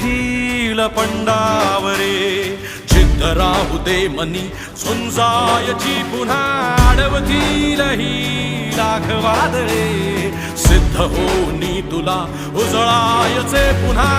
hill पंडावरे जिद्द राहू दे मनी झुंजायची पुन्हा अडवतील ही लाख वादळे सिद्ध होनी तुला उजळायचे पुन्हा